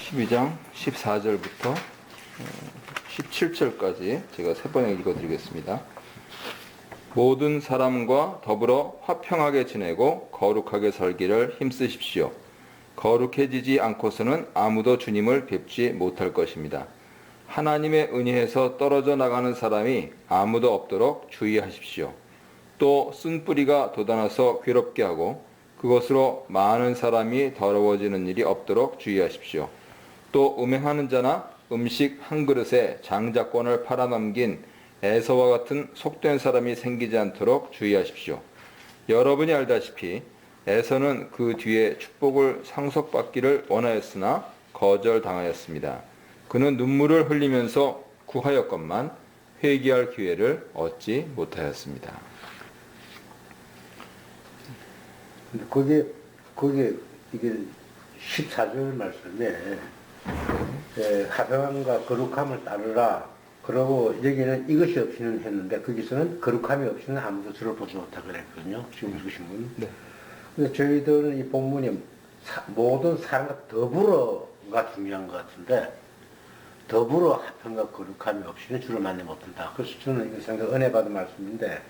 12장 14절부터 17절까지 제가 세 번에 읽어드리겠습니다. 모든 사람과 더불어 화평하게 지내고 거룩하게 살기를 힘쓰십시오. 거룩해지지 않고서는 아무도 주님을 뵙지 못할 것입니다. 하나님의 은혜에서 떨어져 나가는 사람이 아무도 없도록 주의하십시오. 또 쓴뿌리가 돋아나서 괴롭게 하고 그것으로 많은 사람이 더러워지는 일이 없도록 주의하십시오. 또 음행하는 자나 음식 한 그릇에 장자권을 팔아넘긴 에서와 같은 속된 사람이 생기지 않도록 주의하십시오. 여러분이 알다시피 에서는 그 뒤에 축복을 상속받기를 원하였으나 거절당하였습니다. 그는 눈물을 흘리면서 구하였건만 회개할 기회를 얻지 못하였습니다. 근데 그게 이게 14절 말씀에 화평함과 거룩함을 따르라. 그러고 여기는 이것이 없이는 했는데 거기서는 거룩함이 없이는 아무도 주를 보지 못하고 그랬거든요. 지금 읽으신 분. 네. 근데 저희들은 이 본문이 모든 사람과 더불어가 중요한 것 같은데 더불어 화평과 거룩함이 없이는 주를 만나 못한다. 그래서 저는 이거 상당히 은혜 받은 말씀인데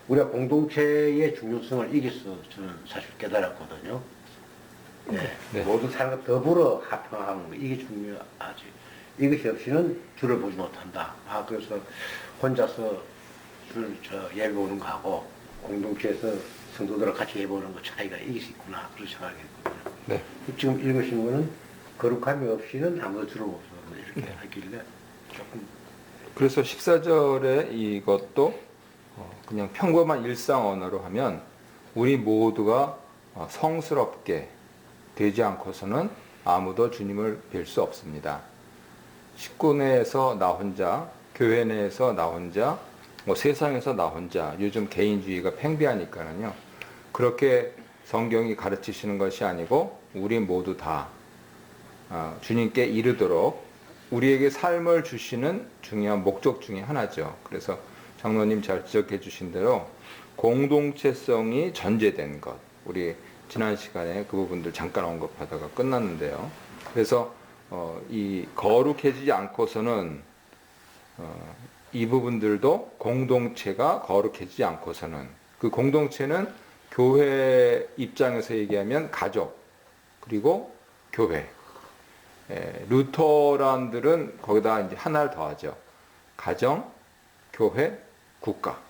우리가 공동체의 중요성을 여기서 저는 사실 깨달았거든요. 네. 모든 사람과 더불어 화평하는 거 이게 중요하지. 이것이 없이는 주를 보지 못한다. 그래서 혼자서 예배 보는 거하고 공동체에서 성도들과 같이 예배 보는 거 차이가 이게 있구나. 그런 생각이 했거든요. 네. 지금 읽으신 거는 거룩함이 없이는 아무도 주를 못 보는 이렇게 하길래 조금. 그래서 14절에 이것도 그냥 평범한 일상 언어로 하면 우리 모두가 성스럽게 되지 않고서는 아무도 주님을 뵐 수 없습니다. 식구 내에서 나 혼자, 교회 내에서 나 혼자, 세상에서 나 혼자, 요즘 개인주의가 팽배하니까는요. 그렇게 성경이 가르치시는 것이 아니고 우리 모두 다 주님께 이르도록 우리에게 삶을 주시는 중요한 목적 중에 하나죠. 그래서 장로님 잘 지적해 주신 대로 공동체성이 전제된 것, 우리 지난 시간에 그 부분들 잠깐 언급하다가 끝났는데요. 그래서 이 거룩해지지 않고서는 이 부분들도 공동체가 거룩해지지 않고서는 그 공동체는 교회 입장에서 얘기하면 가족 그리고 교회. 루터란들은 거기다 이제 하나를 더하죠. 가정, 교회, 국가.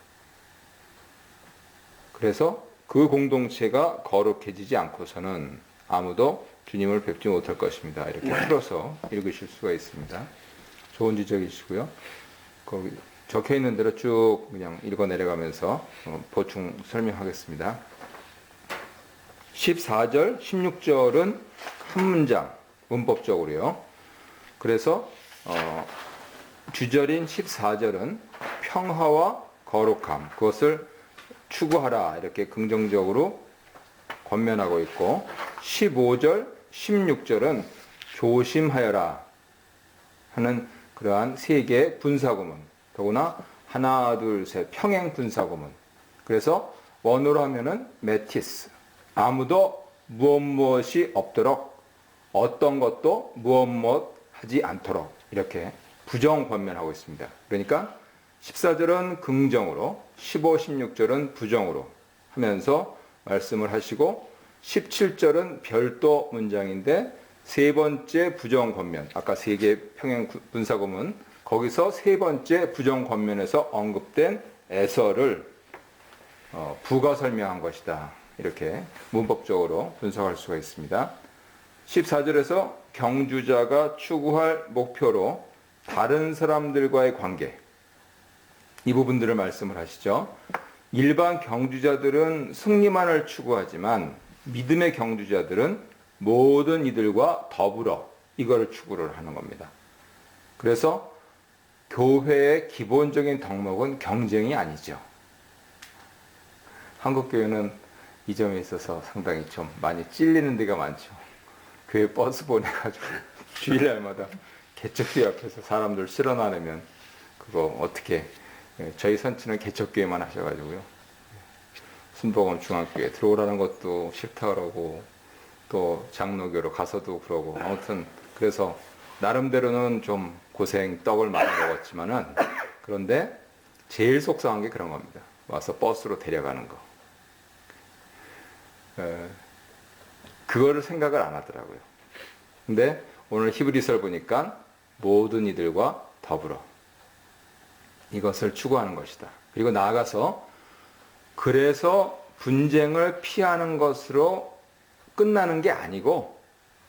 그래서 그 공동체가 거룩해지지 않고서는 아무도 주님을 뵙지 못할 것입니다. 이렇게 풀어서 읽으실 수가 있습니다. 좋은 지적이시고요. 거기 적혀 있는 대로 쭉 그냥 읽어 내려가면서 보충 설명하겠습니다. 14절, 16절은 한 문장 문법적으로요. 그래서 주절인 14절은 평화와 거룩함, 그것을 추구하라 이렇게 긍정적으로 권면하고 있고 15절, 16절은 조심하여라 하는 그러한 세 개의 분사구문, 더구나 하나, 둘, 셋 평행 분사구문. 그래서 원어로 하면은 메티스, 아무도 무엇이 없도록 어떤 것도 무엇 하지 않도록 이렇게 부정 권면하고 있습니다. 그러니까 14절은 긍정으로 15, 16절은 부정으로 하면서 말씀을 하시고 17절은 별도 문장인데 세 번째 부정 권면, 아까 세 개 평행 분사구문 거기서 세 번째 부정 권면에서 언급된 에서를 부가 설명한 것이다. 이렇게 문법적으로 분석할 수가 있습니다. 14절에서 경주자가 추구할 목표로 다른 사람들과의 관계, 이 부분들을 말씀을 하시죠. 일반 경주자들은 승리만을 추구하지만 믿음의 경주자들은 모든 이들과 더불어 이거를 추구를 하는 겁니다. 그래서 교회의 기본적인 덕목은 경쟁이 아니죠. 한국교회는 이 점에 있어서 상당히 좀 많이 찔리는 데가 많죠. 교회 버스 보내가지고 주일날마다 개척교회 앞에서 사람들 실어나르면 그거 어떻게, 저희 선치는 개척교회만 하셔가지고요. 순복음 중앙교회 들어오라는 것도 싫다 그러고 또 장로교로 가서도 그러고 아무튼 그래서 나름대로는 좀 고생 떡을 많이 먹었지만은 그런데 제일 속상한 게 그런 겁니다. 와서 버스로 데려가는 거. 그거를 생각을 안 하더라고요. 근데 오늘 히브리서를 보니까 모든 이들과 더불어 이것을 추구하는 것이다. 그리고 나아가서 그래서 분쟁을 피하는 것으로 끝나는 게 아니고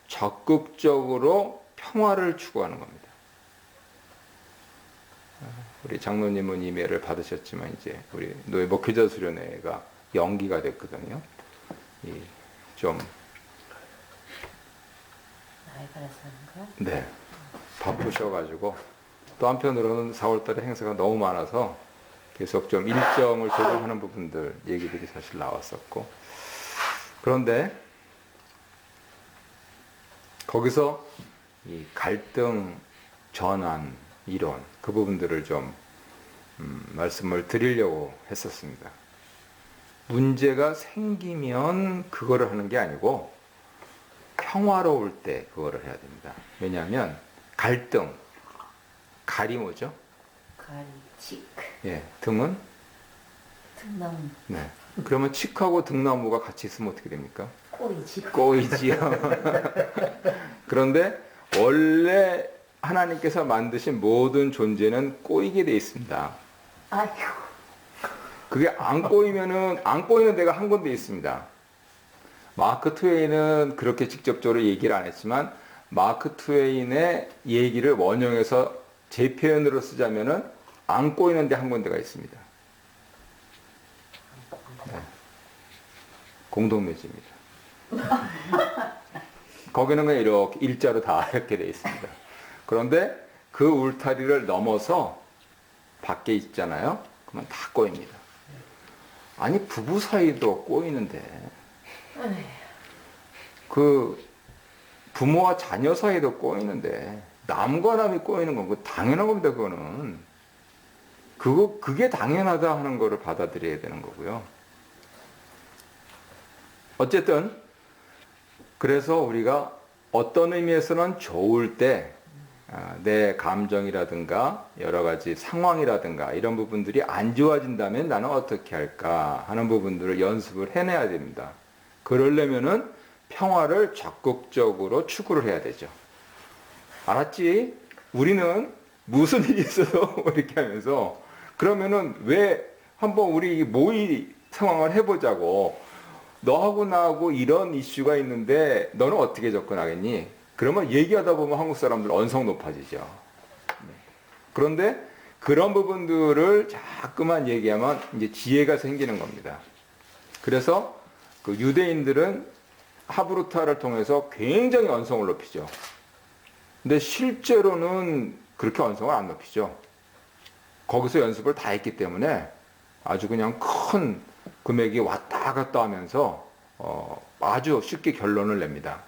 적극적으로 평화를 추구하는 겁니다. 우리 장로님은 이메일을 받으셨지만 이제 우리 노예 목회자 수련회가 연기가 됐거든요. 좀 네, 바쁘셔가지고 또 한편으로는 4월달에 행사가 너무 많아서 계속 좀 일정을 조정하는 부분들 얘기들이 사실 나왔었고 그런데 거기서 이 갈등 전환 이론 그 부분들을 좀 말씀을 드리려고 했었습니다. 문제가 생기면 그거를 하는 게 아니고 평화로울 때 그거를 해야 됩니다. 왜냐하면 갈등, 갈이 뭐죠? 가리, 칙, 예, 등은? 등나무, 네. 그러면 칡하고 등나무가 같이 있으면 어떻게 됩니까? 꼬이지. 꼬이지요. 그런데 원래 하나님께서 만드신 모든 존재는 꼬이게 돼 있습니다. 아이고. 그게 안 꼬이면은 안 꼬이는 데가 한 군데 있습니다. 마크 트웨인은 그렇게 직접적으로 얘기를 안 했지만 마크 트웨인의 얘기를 원형해서 제 표현으로 쓰자면은 안 꼬이는 데 한 군데가 있습니다. 네. 공동묘지입니다. 거기는 그냥 이렇게 일자로 다 이렇게 돼 있습니다. 그런데 그 울타리를 넘어서 밖에 있잖아요. 그러면 다 꼬입니다. 아니 부부 사이도 꼬이는데 그 부모와 자녀 사이도 꼬이는데 남과 남이 꼬이는 건 당연한 겁니다. 그거는 그게 당연하다 하는 거를 받아들여야 되는 거고요. 어쨌든 그래서 우리가 어떤 의미에서는 좋을 때 내 감정이라든가 여러 가지 상황이라든가 이런 부분들이 안 좋아진다면 나는 어떻게 할까 하는 부분들을 연습을 해내야 됩니다. 그러려면은 평화를 적극적으로 추구를 해야 되죠. 알았지? 우리는 무슨 일이 있어도 이렇게 하면서 그러면은 왜 한번 우리 모의 상황을 해보자고. 너하고 나하고 이런 이슈가 있는데 너는 어떻게 접근하겠니? 그러면 얘기하다 보면 한국 사람들 언성 높아지죠. 그런데 그런 부분들을 자꾸만 얘기하면 이제 지혜가 생기는 겁니다. 그래서 그 유대인들은 하브루타를 통해서 굉장히 언성을 높이죠. 근데 실제로는 그렇게 언성을 안 높이죠. 거기서 연습을 다 했기 때문에 아주 그냥 큰 금액이 왔다 갔다 하면서 아주 쉽게 결론을 냅니다.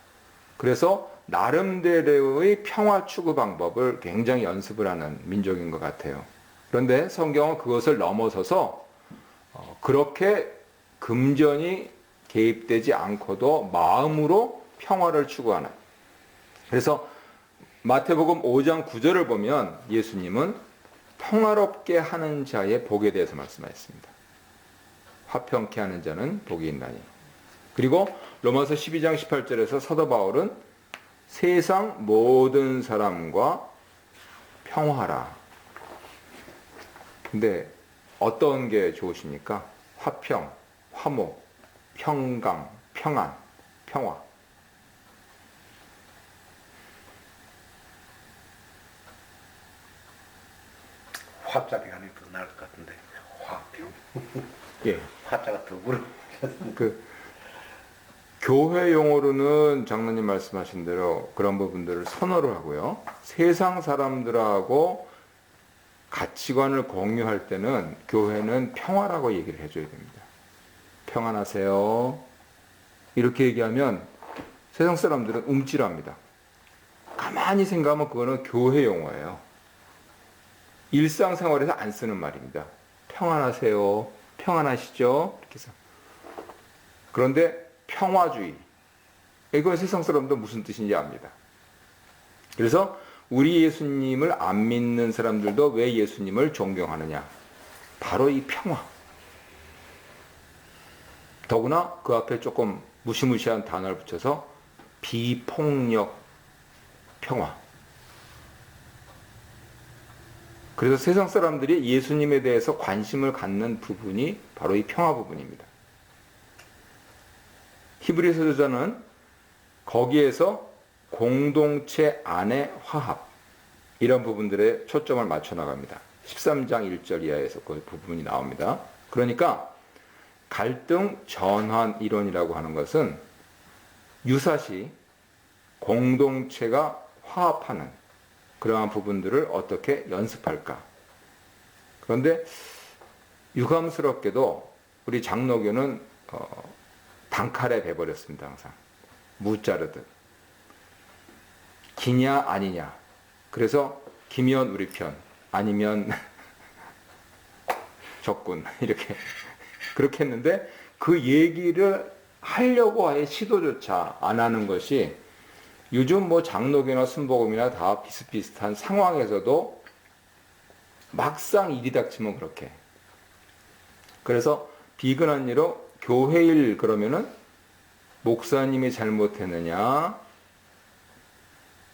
그래서 나름대로의 평화 추구 방법을 굉장히 연습을 하는 민족인 것 같아요. 그런데 성경은 그것을 넘어서서 그렇게 금전이 개입되지 않고도 마음으로 평화를 추구하는. 그래서 마태복음 5장 9절을 보면 예수님은 평화롭게 하는 자의 복에 대해서 말씀하셨습니다. 화평케 하는 자는 복이 있나니. 그리고 로마서 12장 18절에서 사도 바울은 세상 모든 사람과 평화라. 근데 어떤 게 좋으십니까? 화평, 화목, 평강, 평안, 평화. 화자리 안에 더 나을 것 같은데 화평. 예. 화자가 더불어. 교회 용어로는 장로님 말씀하신 대로 그런 부분들을 선호를 하고요. 세상 사람들하고 가치관을 공유할 때는 교회는 평화라고 얘기를 해줘야 됩니다. 평안하세요. 이렇게 얘기하면 세상 사람들은 움찔합니다. 가만히 생각하면 그거는 교회 용어예요. 일상생활에서 안 쓰는 말입니다. 평안하세요. 평안하시죠? 이렇게 해서. 그런데 평화주의, 이건 세상 사람도 무슨 뜻인지 압니다. 그래서 우리 예수님을 안 믿는 사람들도 왜 예수님을 존경하느냐? 바로 이 평화. 더구나 그 앞에 조금 무시무시한 단어를 붙여서 비폭력 평화. 그래서 세상 사람들이 예수님에 대해서 관심을 갖는 부분이 바로 이 평화 부분입니다. 히브리서 저자는 거기에서 공동체 안의 화합, 이런 부분들에 초점을 맞춰 나갑니다. 13장 1절 이하에서 그 부분이 나옵니다. 그러니까 갈등 전환 이론이라고 하는 것은 유사시 공동체가 화합하는 그러한 부분들을 어떻게 연습할까. 그런데 유감스럽게도 우리 장로교는 단칼에 배버렸습니다. 항상 무자르듯 기냐 아니냐. 그래서 기면 우리 편, 아니면 적군, 이렇게 그렇게 했는데 그 얘기를 하려고 아예 시도조차 안 하는 것이 요즘 뭐 장로교나 순복음이나 다 비슷비슷한 상황에서도 막상 일이 닥치면 그렇게. 그래서 비근한 예로 교회일 그러면은 목사님이 잘못했느냐,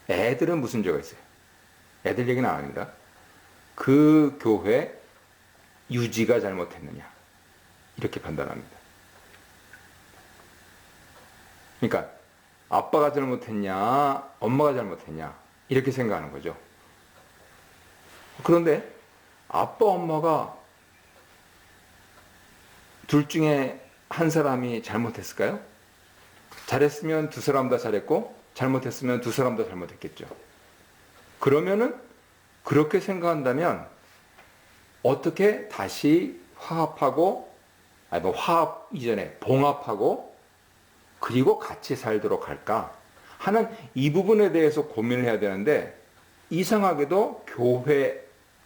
애들은 무슨 죄가 있어요? 애들 얘기는 안 합니다. 그 교회 유지가 잘못했느냐, 이렇게 판단합니다. 그러니까 아빠가 잘못했냐, 엄마가 잘못했냐, 이렇게 생각하는 거죠. 그런데 아빠, 엄마가 둘 중에 한 사람이 잘못했을까요? 잘했으면 두 사람 다 잘했고, 잘못했으면 두 사람 다 잘못했겠죠. 그러면은 그렇게 생각한다면 어떻게 다시 화합하고, 아니 뭐 화합 이전에 봉합하고 그리고 같이 살도록 할까 하는 이 부분에 대해서 고민을 해야 되는데, 이상하게도 교회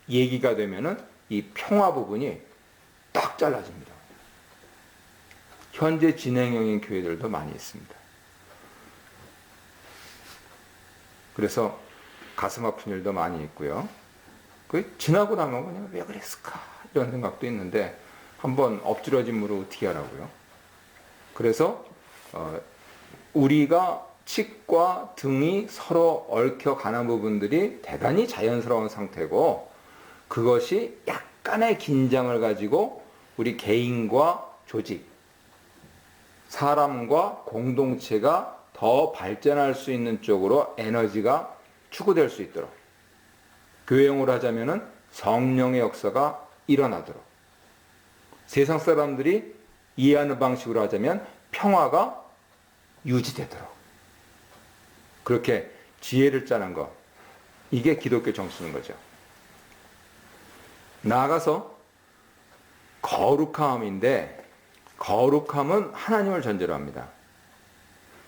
얘기가 되면은 이 평화 부분이 딱 잘라집니다. 현재 진행형인 교회들도 많이 있습니다. 그래서 가슴 아픈 일도 많이 있고요. 그 지나고 나면 그냥 왜 그랬을까 이런 생각도 있는데, 한번 엎드려짐으로 어떻게 하라고요? 그래서 우리가 칙과 등이 서로 얽혀가는 부분들이 대단히 자연스러운 상태고, 그것이 약간의 긴장을 가지고 우리 개인과 조직, 사람과 공동체가 더 발전할 수 있는 쪽으로 에너지가 추구될 수 있도록, 교회용어로 하자면은 성령의 역사가 일어나도록, 세상 사람들이 이해하는 방식으로 하자면 평화가 유지되도록, 그렇게 지혜를 짜는 것, 이게 기독교 정신인 거죠. 나아가서 거룩함인데, 거룩함은 하나님을 전제로 합니다.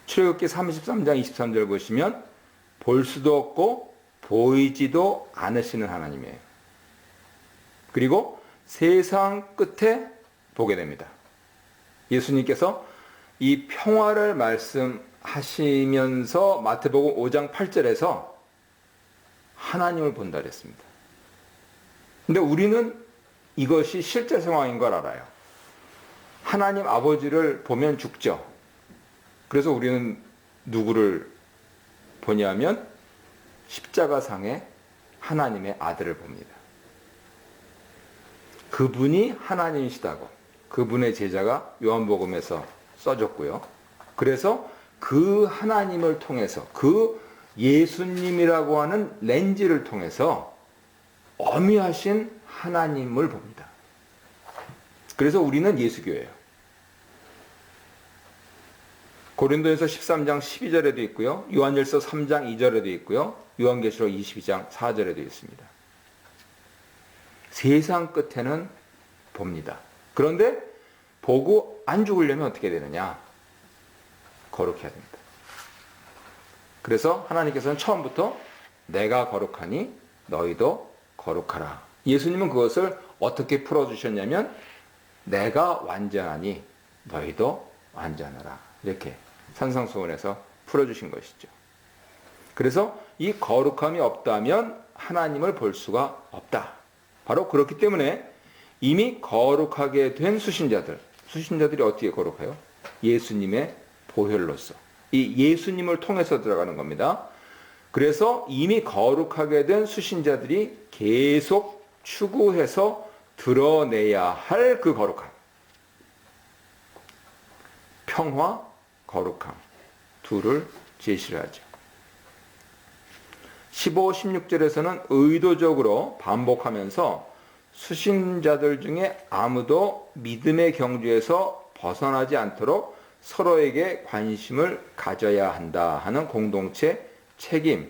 출애굽기 33장 23절 보시면 볼 수도 없고 보이지도 않으시는 하나님이에요. 그리고 세상 끝에 보게 됩니다. 예수님께서 이 평화를 말씀하시면서 마태복음 5장 8절에서 하나님을 본다 그랬습니다. 근데 우리는 이것이 실제 상황인 걸 알아요. 하나님 아버지를 보면 죽죠. 그래서 우리는 누구를 보냐면 십자가상에 하나님의 아들을 봅니다. 그분이 하나님이시다고 그분의 제자가 요한복음에서 써줬고요. 그래서 그 하나님을 통해서, 그 예수님이라고 하는 렌즈를 통해서 어미하신 하나님을 봅니다. 그래서 우리는 예수교예요. 고린도전서 13장 12절에도 있고요. 요한일서 3장 2절에도 있고요. 요한계시록 22장 4절에도 있습니다. 세상 끝에는 봅니다. 그런데 보고 안 죽으려면 어떻게 되느냐? 거룩해야 됩니다. 그래서 하나님께서는 처음부터 내가 거룩하니 너희도 거룩하라. 예수님은 그것을 어떻게 풀어주셨냐면 내가 완전하니 너희도 완전하라. 이렇게 산상수훈에서 풀어주신 것이죠. 그래서 이 거룩함이 없다면 하나님을 볼 수가 없다. 바로 그렇기 때문에 이미 거룩하게 된 수신자들이 어떻게 거룩해요? 예수님의 보혈로서. 이 예수님을 통해서 들어가는 겁니다. 그래서 이미 거룩하게 된 수신자들이 계속 추구해서 드러내야 할 그 거룩함. 평화, 거룩함. 둘을 제시를 하죠. 15, 16절에서는 의도적으로 반복하면서 수신자들 중에 아무도 믿음의 경주에서 벗어나지 않도록 서로에게 관심을 가져야 한다 하는 공동체 책임,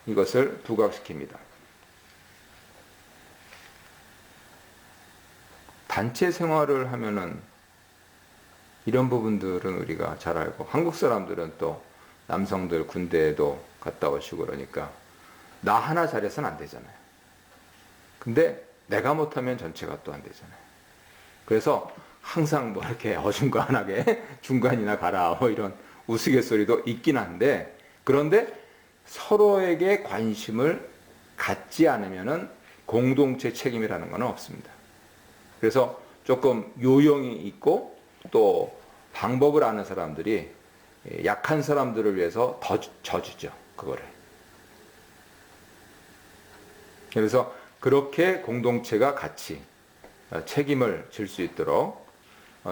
이것을 부각시킵니다. 단체 생활을 하면은 이런 부분들은 우리가 잘 알고, 한국 사람들은 또 남성들 군대에도 갔다 오시고 그러니까 나 하나 잘해서는 안 되잖아요. 근데 내가 못하면 전체가 또 안 되잖아요. 그래서 항상 뭐 이렇게 어중간하게 중간이나 가라 뭐 이런 우스갯소리도 있긴 한데, 그런데 서로에게 관심을 갖지 않으면은 공동체 책임이라는 건 없습니다. 그래서 조금 요령이 있고 또 방법을 아는 사람들이 약한 사람들을 위해서 더 져주죠, 그거를. 그래서 그렇게 공동체가 같이 책임을 질 수 있도록,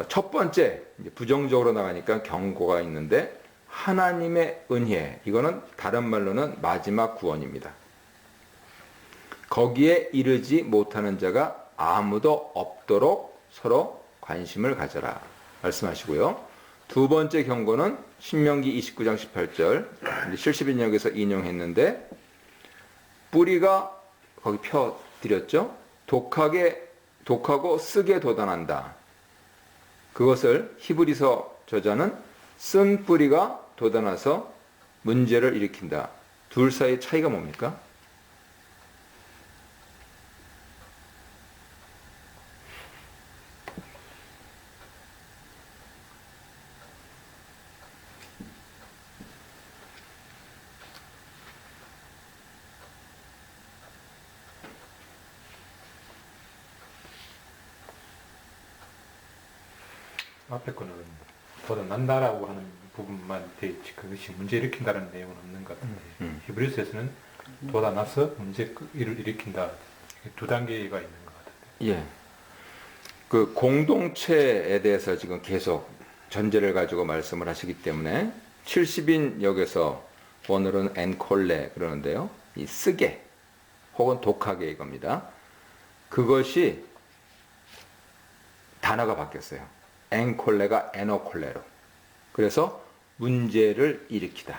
첫 번째, 부정적으로 나가니까 경고가 있는데, 하나님의 은혜, 이거는 다른 말로는 마지막 구원입니다. 거기에 이르지 못하는 자가 아무도 없도록 서로 관심을 가져라 말씀하시고요. 두 번째 경고는 신명기 29장 18절, 실시빈역에서 인용했는데, 뿌리가 거기 펴드렸죠. 독하고 쓰게 돋아난다. 그것을 히브리서 저자는 쓴 뿌리가 돋아나서 문제를 일으킨다. 둘 사이의 차이가 뭡니까? 앞에 거는 돋아난다라고 하는 부분만 돼 있지, 그것이 문제 일으킨다는 내용은 없는 것 같은데, 히브리서에서는 돋아나서 문제를 일으킨다, 두 단계가 있는 것 같은데. 예. 그 공동체에 대해서 지금 계속 전제를 가지고 말씀을 하시기 때문에 70인 역에서 원어로는 엔콜레 그러는데요. 이 쓰게 혹은 독하게 이겁니다. 그것이 단어가 바뀌었어요. 엔콜레가 에노콜레로. 그래서 문제를 일으키다.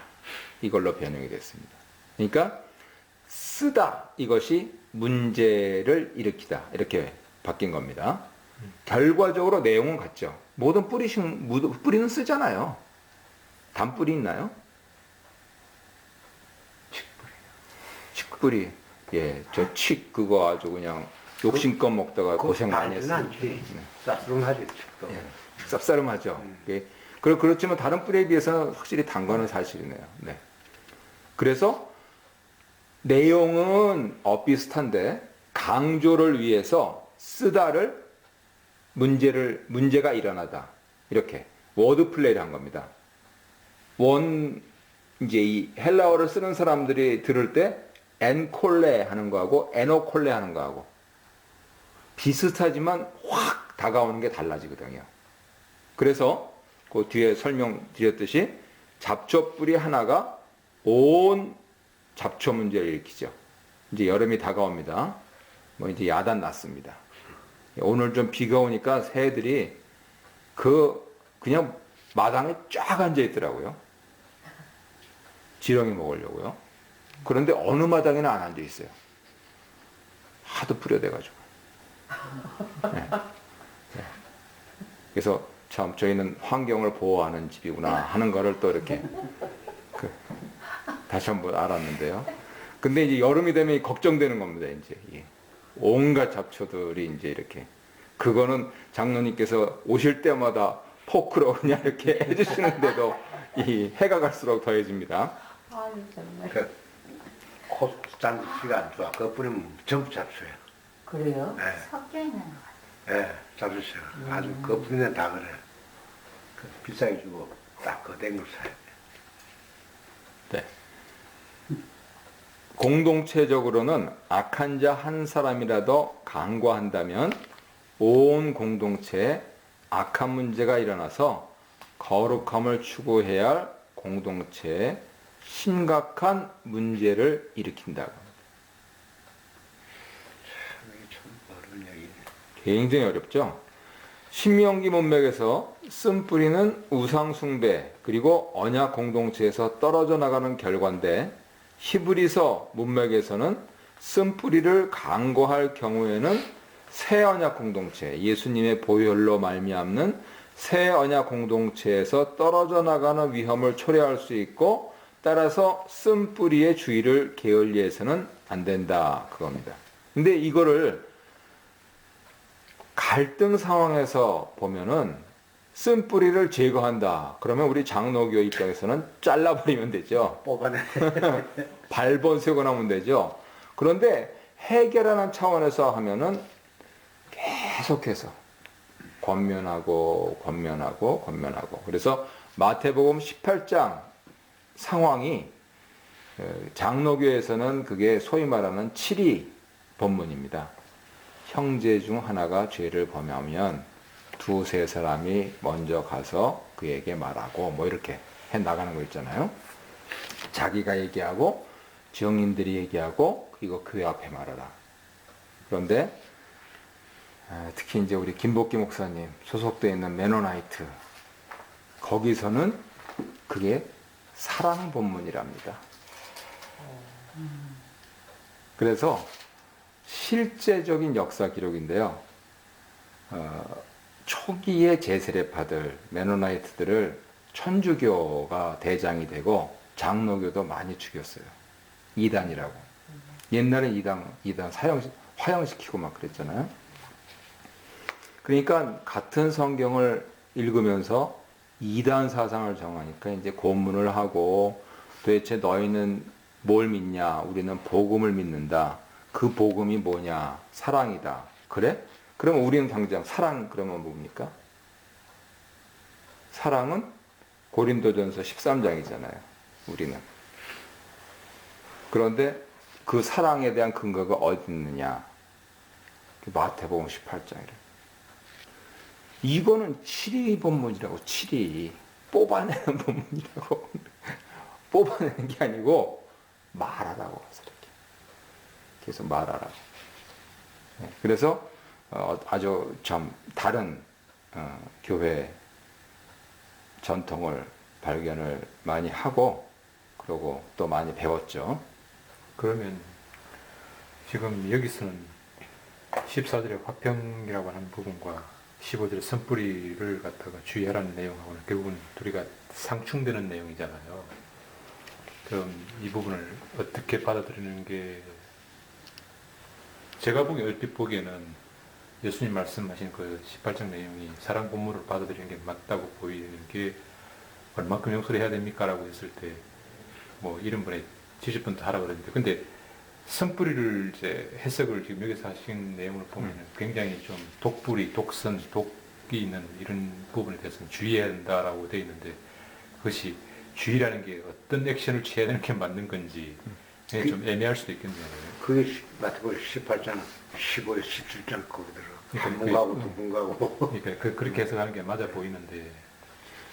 이걸로 변형이 됐습니다. 그러니까 쓰다, 이것이 문제를 일으키다, 이렇게 바뀐 겁니다. 결과적으로 내용은 같죠. 모든 뿌리는 쓰잖아요. 단뿌리 있나요? 칡뿌리. 예, 저 칡 그거 아주 그냥 욕심껏 먹다가 고생 많이 했어요. 쌉싸름하지. 예, 쌉싸름하죠. 예. 그렇지만 다른 뿌리에 비해서는 확실히 단 거는 사실이네요. 네. 그래서 내용은 비슷한데 강조를 위해서 쓰다를 문제가 일어나다, 이렇게 워드 플레이를 한 겁니다. 이제 이 헬라어를 쓰는 사람들이 들을 때 엔콜레 하는 거하고 에노콜레 하는 거하고 비슷하지만 확 다가오는 게 달라지거든요. 그래서 그 뒤에 설명드렸듯이 잡초 뿌리 하나가 온 잡초 문제를 일으키죠. 이제 여름이 다가옵니다. 뭐 이제 야단 났습니다. 오늘 좀 비가 오니까 새들이 그냥 마당에 쫙 앉아 있더라고요. 지렁이 먹으려고요. 그런데 어느 마당에는 안 앉아 있어요. 하도 뿌려대가지고. 네. 네. 그래서 참 저희는 환경을 보호하는 집이구나 하는 거를 또 이렇게 다시 한번 알았는데요. 근데 이제 여름이 되면 걱정되는 겁니다. 이제 온갖 잡초들이 이제 이렇게, 그거는 장로님께서 오실 때마다 포크로 그냥 이렇게 해주시는데도 이 해가 갈수록 더해집니다. 아유 정말. 그 콧잔치가 안 좋아. 그거 뿌리면 전부 잡수요. 그래요? 네. 섞여 있는 것 같아요. 예, 잡수셔. 아주 그거 뿌리는 다 그래. 그 비싸게 주고 딱 그거 땡글 사야 돼. 네. 공동체적으로는 악한 자 한 사람이라도 간과한다면 온 공동체에 악한 문제가 일어나서 거룩함을 추구해야 할 공동체에 심각한 문제를 일으킨다고. 이게 참 어려운 얘기네. 굉장히 어렵죠. 신명기 문맥에서 쓴 뿌리는 우상 숭배 그리고 언약 공동체에서 떨어져 나가는 결과인데 히브리서 문맥에서는 쓴 뿌리를 강구할 경우에는 새 언약 공동체, 예수님의 보혈로 말미암는 새 언약 공동체에서 떨어져 나가는 위험을 초래할 수 있고 따라서 쓴 뿌리의 주의를 게을리해서는 안 된다 그겁니다. 근데 이거를 갈등 상황에서 보면은 쓴 뿌리를 제거한다. 그러면 우리 장로교 입장에서는 잘라버리면 되죠. 뽑아내. 발본 세고나면 되죠. 그런데 해결하는 차원에서 하면은 계속해서 권면하고. 그래서 마태복음 18장 상황이 장로교에서는 그게 소위 말하는 7위 본문입니다. 형제 중 하나가 죄를 범하면 두세 사람이 먼저 가서 그에게 말하고 뭐 이렇게 해 나가는 거 있잖아요. 자기가 얘기하고 증인들이 얘기하고 그리고 교회 앞에 말하라. 그런데 특히 이제 우리 김복기 목사님 소속되어 있는 메노나이트 거기서는 그게 사랑 본문이랍니다. 그래서 실제적인 역사 기록인데요. 초기의 제세례파들, 메노나이트들을 천주교가 대장이 되고 장로교도 많이 죽였어요. 이단이라고. 옛날에 이단 화형시키고 막 그랬잖아요. 그러니까 같은 성경을 읽으면서 이단 사상을 정하니까 이제 고문을 하고 도대체 너희는 뭘 믿냐? 우리는 복음을 믿는다. 그 복음이 뭐냐? 사랑이다. 그래? 그러면 우리는 당장 사랑 그러면 뭡니까? 사랑은 고린도전서 13장이잖아요. 우리는. 그런데 그 사랑에 대한 근거가 어디 있느냐? 마태복음 18장이래. 이거는 7위 본문이라고. 7위. 뽑아내는 본문이라고. 뽑아내는 게 아니고 말하라고. 이렇게. 계속 말하라고. 그래서 아주 좀 다른 교회 전통을 발견을 많이 하고 그러고 또 많이 배웠죠. 그러면 지금 여기서는 14절의 화평이라고 하는 부분과 15절의 선뿌리를 갖다가 주의하라는 내용하고는 결국은 둘이가 상충되는 내용이잖아요. 그럼 이 부분을 어떻게 받아들이는 게 제가 얼핏 보기에는 예수님 말씀하신 그 18장 내용이 사랑 본문을 받아들이는 게 맞다고 보이는 게 얼마큼 용서를 해야 됩니까? 라고 했을 때 뭐 이런 분에 70분도 하라고 그랬는데 근데 선뿌리를 이제 해석을 지금 여기서 하신 내용을 보면 굉장히 좀 독뿌리, 독선, 독이 있는 이런 부분에 대해서는 주의해야 된다라고 되어 있는데 그것이 주의라는 게 어떤 액션을 취해야 되는 게 맞는 건지 좀 애매할 수도 있겠네요. 그게 마태복음 18장, 15, 17장 거기더라. 그러니까 한 분 가고 두 분 가고. 그러니까 그렇게 해석하는 게 맞아 보이는데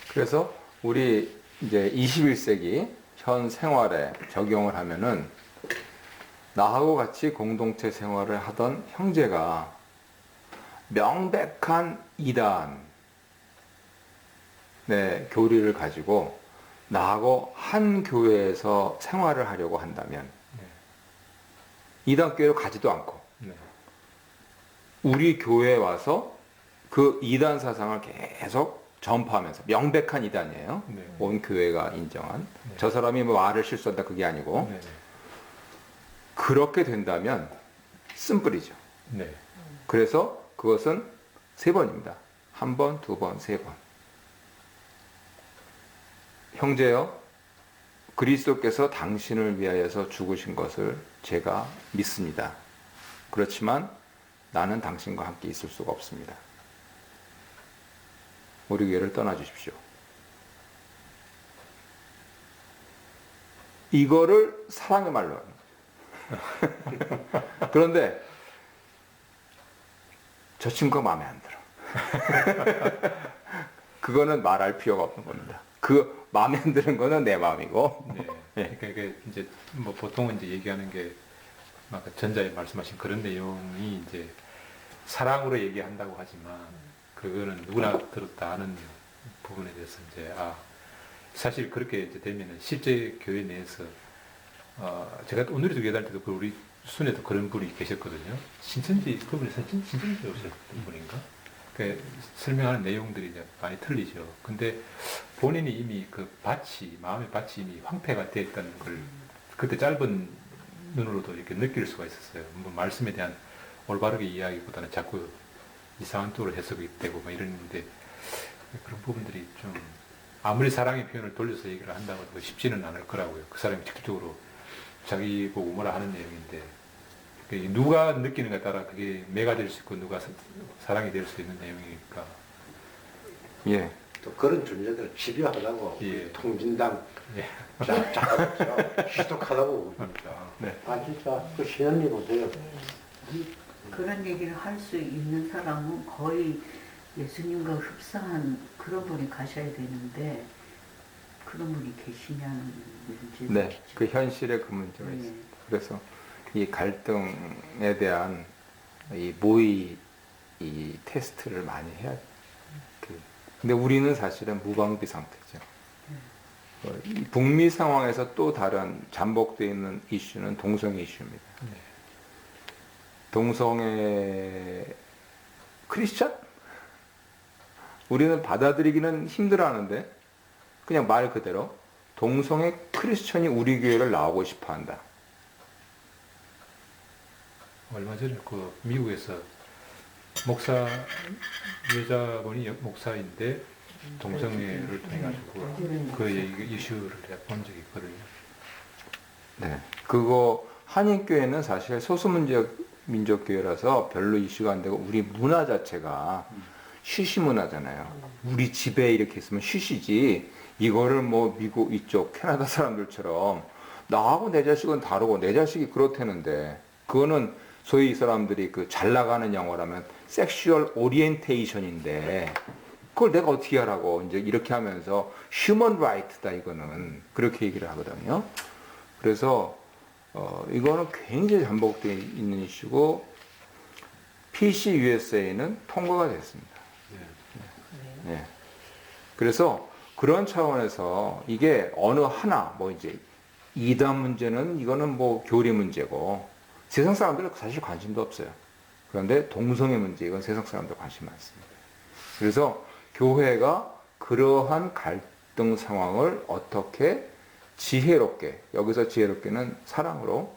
그래서 우리 이제 21세기 현 생활에 적용을 하면은 나하고 같이 공동체 생활을 하던 형제가 명백한 이단의 교리를 가지고 나하고 한 교회에서 생활을 하려고 한다면 이단 교회로 가지도 않고 네. 우리 교회에 와서 그 이단 사상을 계속 전파하면서 명백한 이단이에요. 네. 온 교회가 인정한. 네. 저 사람이 뭐 말을 실수한다 그게 아니고 네. 그렇게 된다면 쓴뿌리죠. 네. 그래서 그것은 3번입니다. 1번, 2번, 3번. 형제여, 그리스도께서 당신을 위하여서 죽으신 것을 제가 믿습니다. 그렇지만 나는 당신과 함께 있을 수가 없습니다. 우리 교회를 떠나주십시오. 이거를 사랑의 말로 하는 거예요. 그런데 저 친구가 마음에 안 들어. 그거는 말할 필요가 없는 겁니다. 그 마음에 안 드는 거는 내 마음이고. 네. 예. 그러니까 이게 이제 뭐 보통은 이제 얘기하는 게 아까 전자에 말씀하신 그런 내용이 이제 사랑으로 얘기한다고 하지만 그거는 누구나 들었다 아는 부분에 대해서 이제 사실 그렇게 이제 되면은 실제 교회 내에서 제가 오늘도 교회 다닐 때도 그 우리 순에도 그런 분이 계셨거든요. 신천지 그분이 신천지 오셨던 분인가? 그 설명하는 내용들이 이제 많이 틀리죠. 근데 본인이 이미 그 마음의 밭이 이미 황폐가 되어 있다는 걸 그때 짧은 눈으로도 이렇게 느낄 수가 있었어요. 뭐 말씀에 대한 올바르게 이해하기보다는 자꾸 이상한 쪽으로 해석이 되고 막 이러는데 그런 부분들이 좀 아무리 사랑의 표현을 돌려서 얘기를 한다고 해도 쉽지는 않을 거라고요. 그 사람이 직접적으로 자기 보고 뭐라 하는 내용인데 누가 느끼는가에 따라 그게 매가 될 수 있고 누가 사랑이 될 수 있는 내용이니까. 예. 또 그런 존재들을 집요하다고 예. 통진당 예. 작가들처럼 시독하다고 그럽니다. 네. 진짜 그 신현리 보세요. 그런 얘기를 할 수 있는 사람은 거의 예수님과 흡사한 그런 분이 가셔야 되는데 그런 분이 계시냐는 문제죠. 네. 그 현실에 그 문제가 네. 있습니다. 그래서 이 갈등에 대한 이 테스트를 많이 해야 돼요. 근데 우리는 사실은 무방비 상태죠. 이 북미 상황에서 또 다른 잠복되어 있는 이슈는 동성애 이슈입니다. 네. 동성애 크리스천? 우리는 받아들이기는 힘들어하는데 그냥 말 그대로 동성애 크리스천이 우리 교회를 나오고 싶어 한다. 얼마 전에 그 미국에서 목사 여자분이 목사인데 동성애를 통해 가지고 그 이슈를 제가 본 적이 있거든요. 네. 그거 한인교회는 사실 소수민족 교회라서 별로 이슈가 안 되고 우리 문화 자체가 쉬쉬 문화잖아요. 우리 집에 이렇게 있으면 쉬쉬지 이거를 뭐 미국 이쪽 캐나다 사람들처럼 나하고 내 자식은 다르고 내 자식이 그렇다는데 그거는 소위 이 사람들이 그 잘 나가는 영어라면 섹슈얼 오리엔테이션인데 그걸 내가 어떻게 하라고 이제 이렇게 하면서 휴먼 라이트다 이거는 그렇게 얘기를 하거든요. 그래서 이거는 굉장히 반복되어 있는 이슈고 PC USA는 통과가 됐습니다. 네. 그래서 그런 차원에서 이게 어느 하나 뭐 이제 이단 문제는 이거는 뭐 교리 문제고 세상 사람들은 사실 관심도 없어요. 그런데 동성애 문제 이건 세상 사람들 관심 많습니다. 그래서 교회가 그러한 갈등 상황을 어떻게 지혜롭게 여기서 지혜롭게는 사랑으로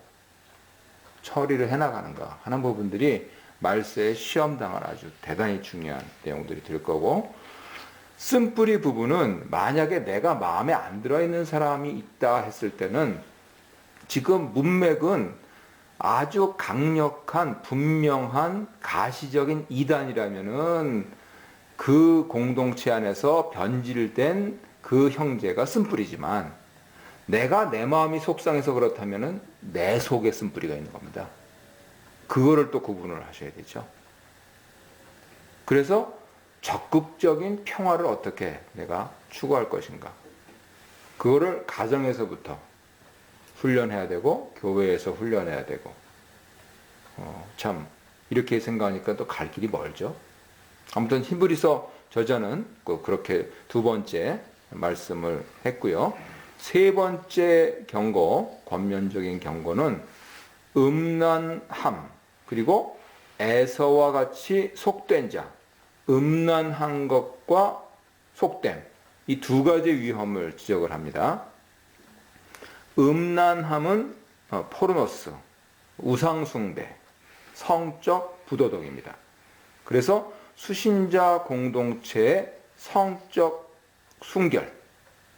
처리를 해나가는가 하는 부분들이 말세의 시험당할 아주 대단히 중요한 내용들이 될 거고 쓴뿌리 부분은 만약에 내가 마음에 안 들어있는 사람이 있다 했을 때는 지금 문맥은 아주 강력한 분명한 가시적인 이단이라면은 그 공동체 안에서 변질된 그 형제가 쓴뿌리지만 내가 내 마음이 속상해서 그렇다면은 내 속에 쓴뿌리가 있는 겁니다. 그거를 또 구분을 하셔야 되죠. 그래서 적극적인 평화를 어떻게 내가 추구할 것인가. 그거를 가정에서부터 훈련해야 되고 교회에서 훈련해야 되고 참 이렇게 생각하니까 또 갈 길이 멀죠. 아무튼 히브리서 저자는 그렇게 두 번째 말씀을 했고요. 세 번째 경고, 권면적인 경고는 음란함 그리고 에서와 같이 속된 자, 음란한 것과 속됨 이 두 가지 위험을 지적을 합니다. 음란함은 포르노스, 우상숭배, 성적 부도덕입니다. 그래서 수신자 공동체의 성적 순결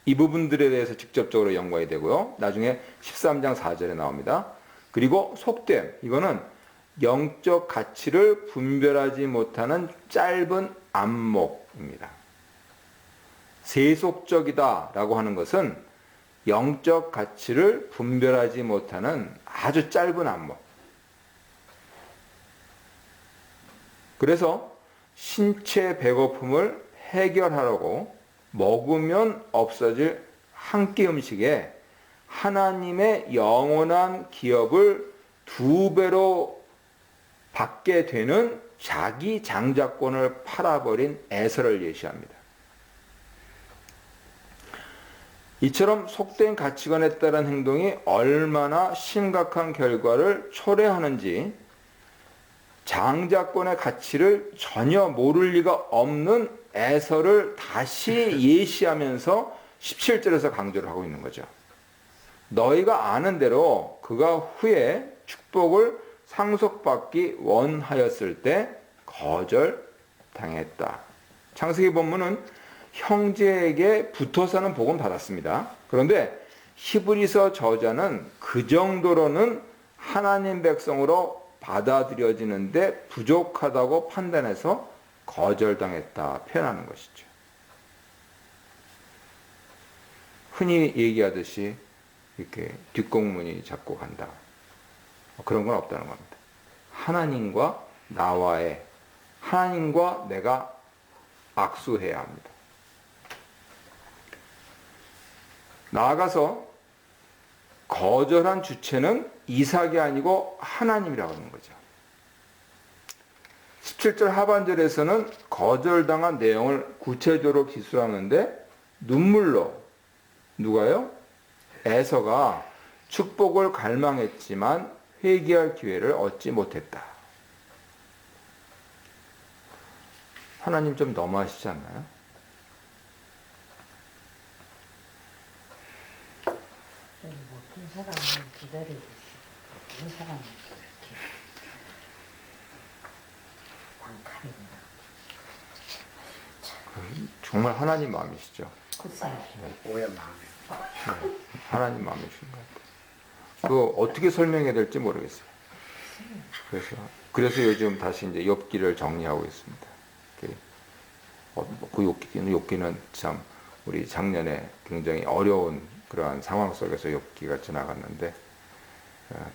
이 부분들에 대해서 직접적으로 연관이 되고요. 나중에 13장 4절에 나옵니다. 그리고 속됨, 이거는 영적 가치를 분별하지 못하는 짧은 안목입니다. 세속적이다 라고 하는 것은 영적 가치를 분별하지 못하는 아주 짧은 안목. 그래서 신체 배고픔을 해결하려고 먹으면 없어질 한 끼 음식에 하나님의 영원한 기업을 2배로 받게 되는 자기 장자권을 팔아버린 에서를 예시합니다. 이처럼 속된 가치관에 따른 행동이 얼마나 심각한 결과를 초래하는지 장자권의 가치를 전혀 모를 리가 없는 에서를 다시 예시하면서 17절에서 강조를 하고 있는 거죠. 너희가 아는 대로 그가 후에 축복을 상속받기 원하였을 때 거절당했다. 창세기 본문은 형제에게 붙어서는 복은 받았습니다. 그런데 히브리서 저자는 그 정도로는 하나님 백성으로 받아들여지는데 부족하다고 판단해서 거절당했다 표현하는 것이죠. 흔히 얘기하듯이 이렇게 뒷공문이 잡고 간다. 그런 건 없다는 겁니다. 하나님과 내가 악수해야 합니다. 나아가서 거절한 주체는 이삭이 아니고 하나님이라고 하는 거죠. 17절 하반절에서는 거절당한 내용을 구체적으로 기술하는데 눈물로 누가요? 에서가 축복을 갈망했지만 회개할 기회를 얻지 못했다. 하나님 좀 너무하시지 않나요? 모든 사람은 기다리고 있어. 모든 사람은 그렇게 단칼입니다. 정말 하나님 마음이시죠. 글쎄, 오해 마음이. 하나님 마음이신 것 같아요. 그거 어떻게 설명해야 될지 모르겠어요. 그래서 요즘 다시 이제 욥기를 정리하고 있습니다. 그 욥기는 참 우리 작년에 굉장히 어려운 그러한 상황 속에서 욥기가 지나갔는데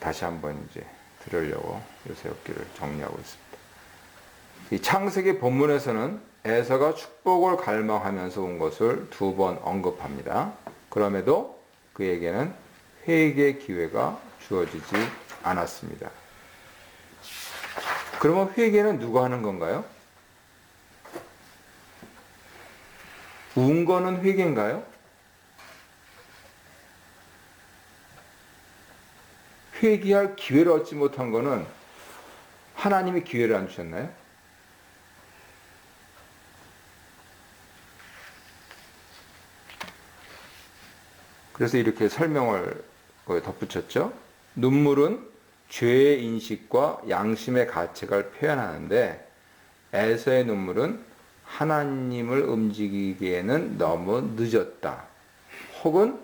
다시 한번 이제 들으려고 요새 욥기를 정리하고 있습니다. 이 창세기 본문에서는 에서가 축복을 갈망하면서 온 것을 2번 언급합니다. 그럼에도 그에게는 회개 기회가 주어지지 않았습니다. 그러면 회개는 누가 하는 건가요? 운 거는 회개인가요? 회개할 기회를 얻지 못한 거는 하나님이 기회를 안 주셨나요? 그래서 이렇게 설명을 덧붙였죠. 눈물은 죄의 인식과 양심의 가책을 표현하는데 에서의 눈물은 하나님을 움직이기에는 너무 늦었다. 혹은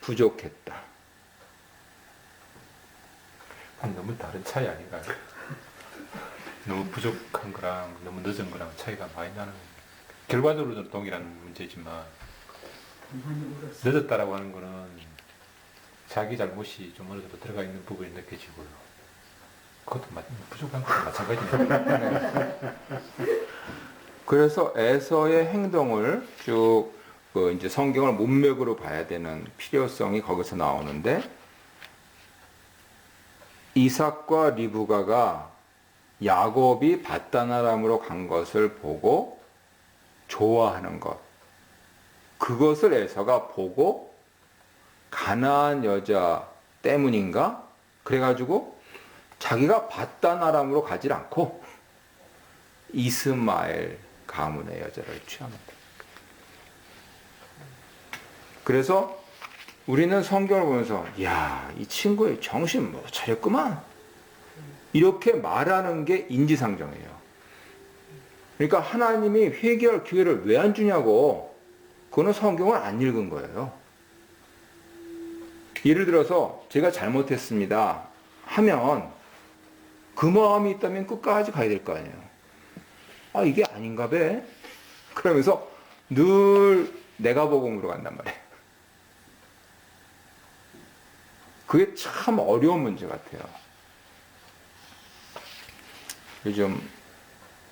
부족했다. 너무 다른 차이 아닌가요? 너무 부족한 거랑 너무 늦은 거랑 차이가 많이 나는, 결과적으로는 동일한 문제지만 많이 울었어. 늦었다라고 하는 거는 자기 잘못이 좀 어느 정도 들어가 있는 부분이 느껴지고요. 그것도 부족한 것도 마찬가지입니다. 그래서 에서의 행동을 쭉 이제 성경을 문맥으로 봐야 되는 필요성이 거기서 나오는데, 이삭과 리브가가 야곱이 밧단아람으로 간 것을 보고 좋아하는 것, 그것을 에서가 보고 가나안 여자 때문인가? 그래가지고 자기가 밧단아람으로 가지 않고 이스마엘 가문의 여자를 취합니다. 그래서 우리는 성경을 보면서 야, 이 친구의 정신 못 차렸구만, 이렇게 말하는 게 인지상정이에요. 그러니까 하나님이 회개할 기회를 왜 안 주냐고, 그거는 성경을 안 읽은 거예요. 예를 들어서 제가 잘못했습니다 하면 그 마음이 있다면 끝까지 가야 될 거 아니에요. 아, 이게 아닌가 봐. 그러면서 늘 내가 복음으로 간단 말이에요. 그게 참 어려운 문제 같아요. 요즘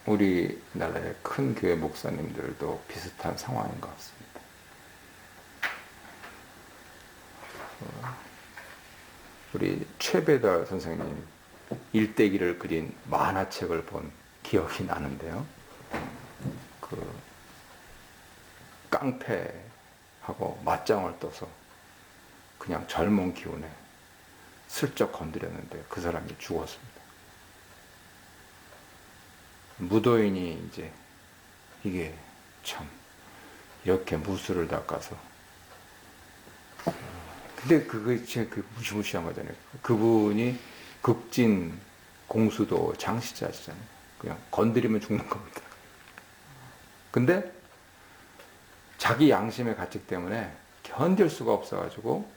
우리나라의 큰 교회 목사님들도 비슷한 상황인 것 같습니다. 우리 최배달 선생님 일대기를 그린 만화책을 본 기억이 나는데요. 그 깡패하고 맞짱을 떠서 그냥 젊은 기운에 슬쩍 건드렸는데 그 사람이 죽었습니다. 무도인이 이제 이게 참 이렇게 무술을 닦아서 근데 그게 진짜 그 무시무시한 거잖아요. 그분이 극진 공수도 장시자시잖아요. 그냥 건드리면 죽는 겁니다. 근데 자기 양심의 가책 때문에 견딜 수가 없어가지고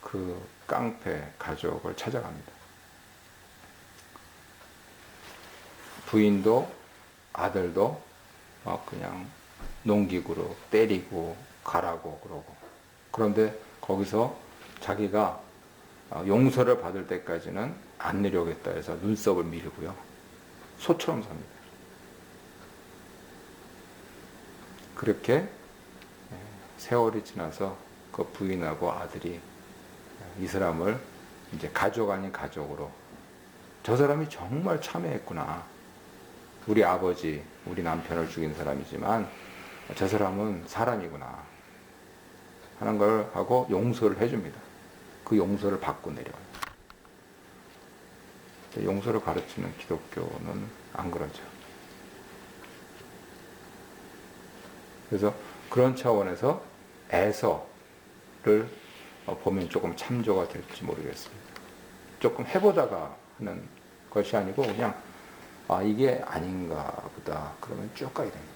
그 깡패 가족을 찾아갑니다. 부인도 아들도 막 그냥 농기구로 때리고 가라고 그러고. 그런데 거기서 자기가 용서를 받을 때까지는 안 내려오겠다 해서 눈썹을 밀고요. 소처럼 삽니다. 그렇게 세월이 지나서 그 부인하고 아들이 이 사람을 이제 가족 아닌 가족으로 저 사람이 정말 참회했구나. 우리 아버지, 우리 남편을 죽인 사람이지만 저 사람은 사람이구나 하는 걸 하고 용서를 해줍니다. 그 용서를 받고 내려와요. 용서를 가르치는 기독교는 안 그러죠. 그래서 그런 차원에서 에서를 보면 조금 참조가 될지 모르겠습니다. 조금 해보다가 하는 것이 아니고 그냥 아 이게 아닌가 보다 그러면 쭉 가야 됩니다.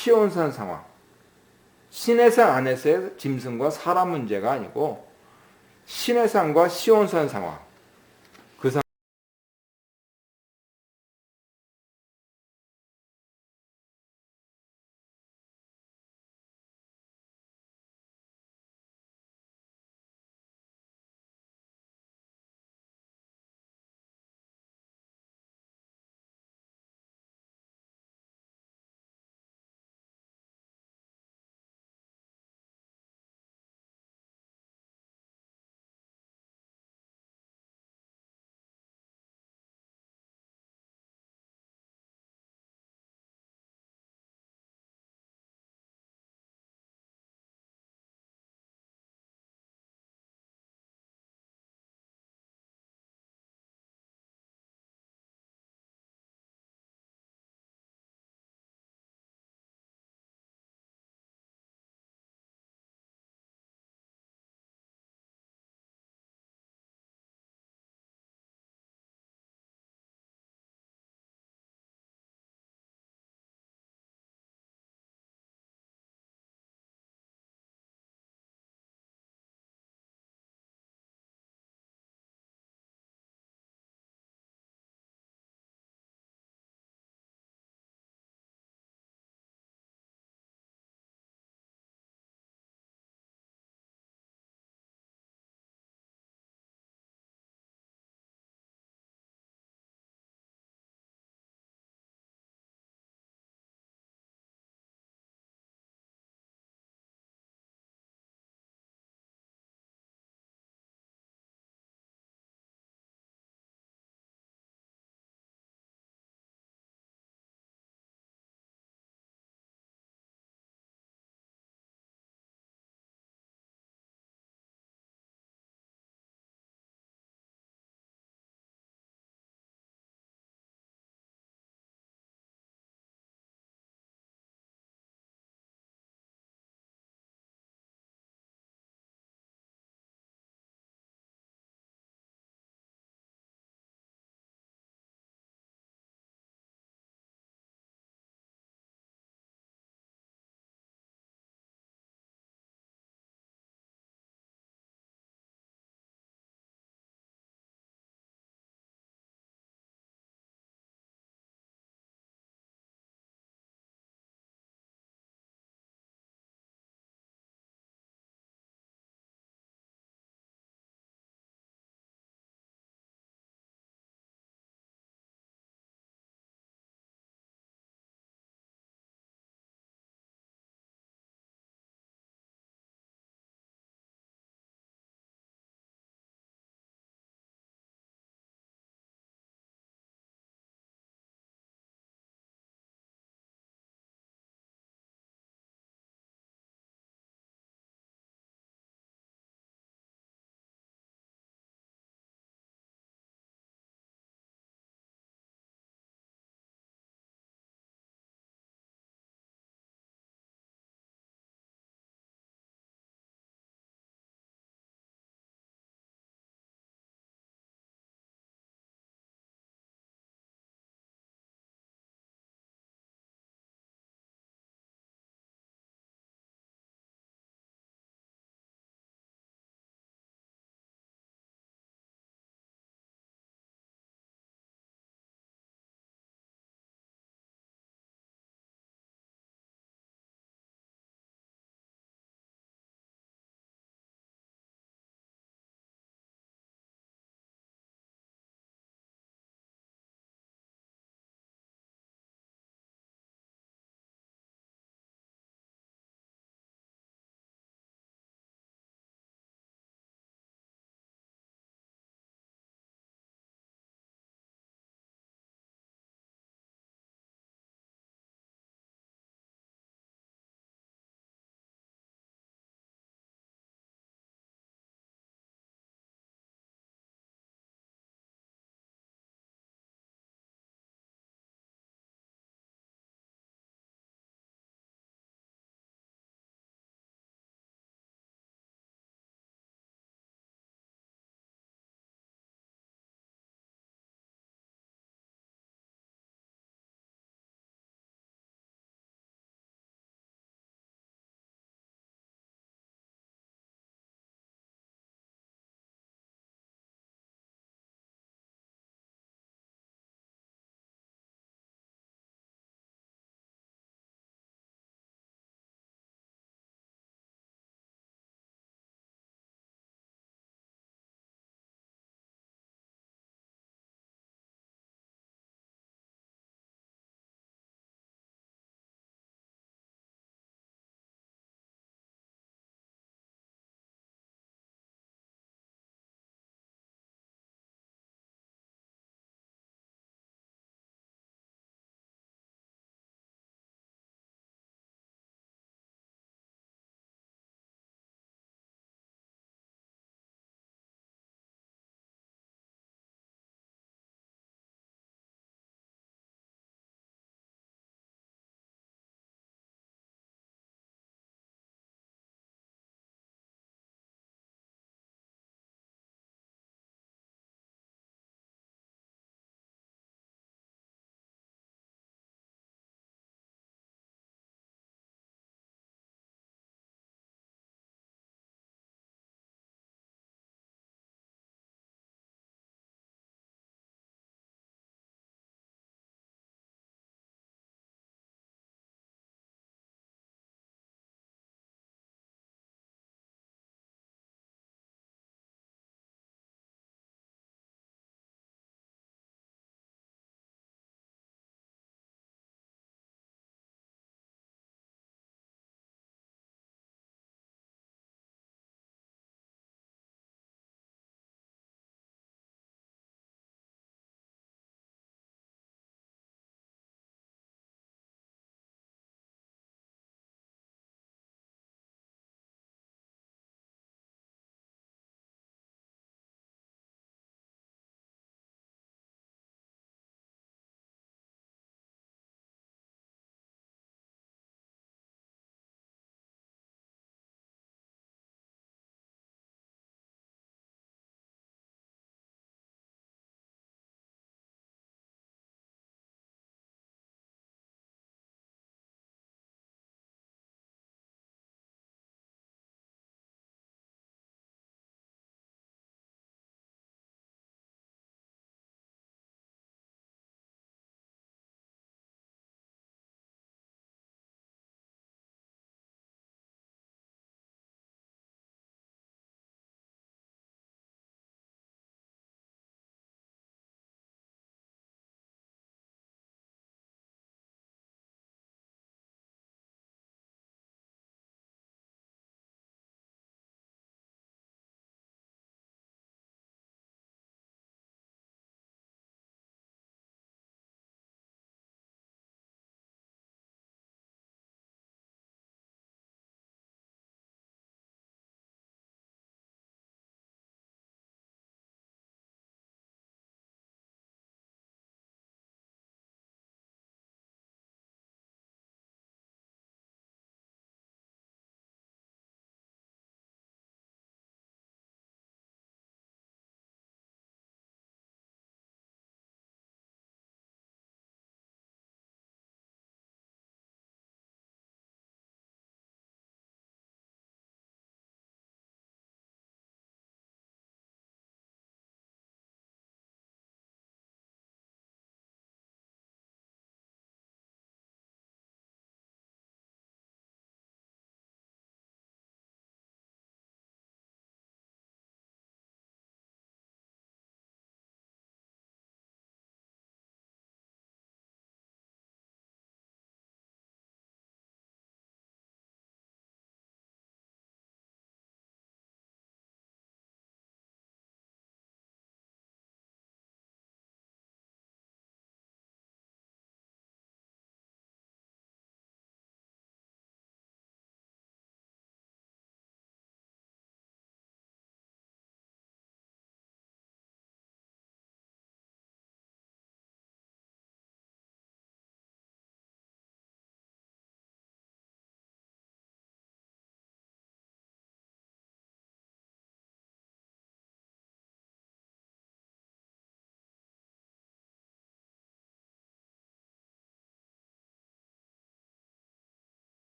시온산 상황. 시내산 안에서의 짐승과 사람 문제가 아니고 시내산과 시온산 상황.